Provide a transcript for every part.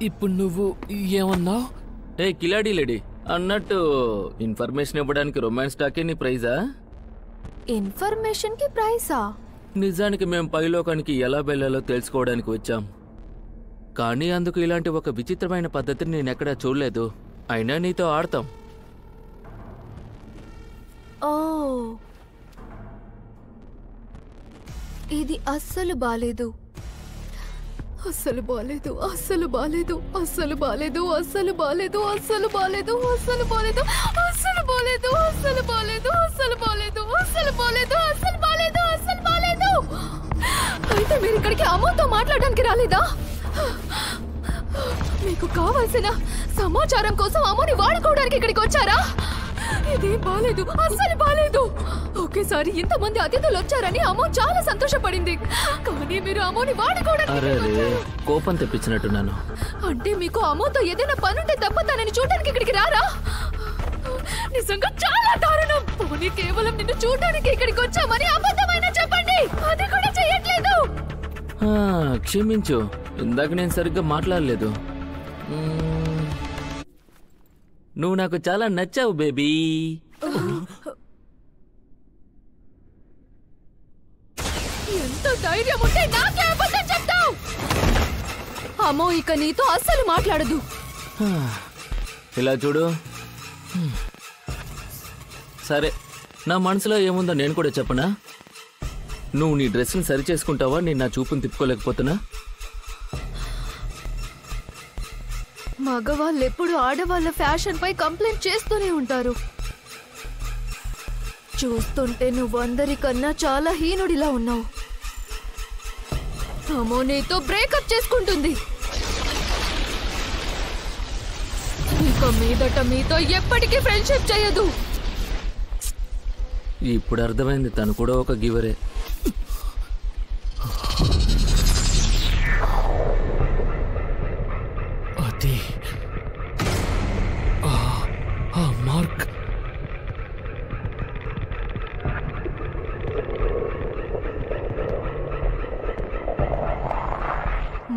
ఇప్పుడు నువ్వు ఏమన్నావు? ఏ కిలాడి లేడీ అన్నట్టు ఇన్ఫర్మేషన్ ఇవ్వడానికి రొమాన్స్ టాకే నీ ప్రైజా? ఇన్ఫర్మేషన్ కి ప్రైసా? నిజానికి మేము పైలోకానికి ఎలా వెళ్ళాలో తెలుసుకోవడానికి వచ్చాం. కానీ అందుకు ఇలాంటి ఒక విచిత్రమైన పద్ధతిని నేనెక్కడా చూడలేదు. అయినా నీతో ఆడతాం. ఓ, ఇది అస్సలు బాలేదు. అస్సలు బాలేదు, అస్సలు బాలేదు, అస్సలు బాలేదు, అస్సలు బాలేదు, అస్సలు బాలేదు, అస్సలు బాలేదు, అస్సలు బాలేదు, అస్సలు బాలేదు, అస్సలు బాలేదు, అస్సలు బాలేదు, అస్సలు బాలేదు, అస్సలు బాలేదు. అయితే మీరు ఇక్కడికి అమ్మతో మాట్లాడడానికి రాలేదా? మీకు కావాల్సిన సమాచారం కోసం అమ్మని వాడుకోవడానికి ఇక్కడికి వచ్చారా? ఇది బాలేదు, అస్సలు బాలేదు. ఒకేసారి ఇంతమంది అతిథులు వచ్చారని అమ్మ చాలా సంతోషపడింది. కానీ మీరు అమ్మని వాడుకోవడానికి కోపం తెప్పించినట్టున్నాను. అంటే మీకు అమ్మతో ఏదైనా పనుంటే తప్ప తనని చూడడానికి ఇక్కడికి రారా? నిజంగా చాలా దారుణం. పోనీ కేవలం నిన్ను చూడడానికి ఇక్కడికి వచ్చామని అబద్ధమైనా చెప్పండి. అది కూడా చేయట్లేదు. క్షమించు, ఇందాక నేను సరిగ్గా మాట్లాడలేదు. నువ్వు నాకు చాలా నచ్చావు బేబీ. ఎంత ధైర్యం ఉంటే నాకే అబద్ధం చెప్తావు? అమ్మో ఇక నీతో అస్సలు మాట్లాడదు. ఇలా చూడు, సరే నా మనసులో ఏముందో నేను కూడా చెప్పనా? నువ్వు నీ డ్రెస్ని సరి చేసుకుంటావా? నేను నా చూపుని తిప్పుకోలేకపోతున్నా. మగవాళ్ళు ఎప్పుడు ఆడవాళ్ళ ఫ్యాషన్ పై కంప్లైంట్ చేస్తూనే ఉంటారు. చూస్తుంటే నువ్వు అందరికన్నా చాలా హీనుడిలా ఉన్నావు. అమ్మో నీతో బ్రేకప్ చేసుకుంటుంది. ఇక మీదట మీతో ఎప్పటికీ ఫ్రెండ్షిప్ చేయదు. ఇప్పుడు అర్థమైంది, తను కూడా ఒక గివరే. అది మార్క్.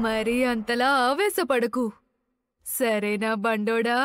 మరీ అంతలా ఆవేశపడకు, సరేనా బండోడా?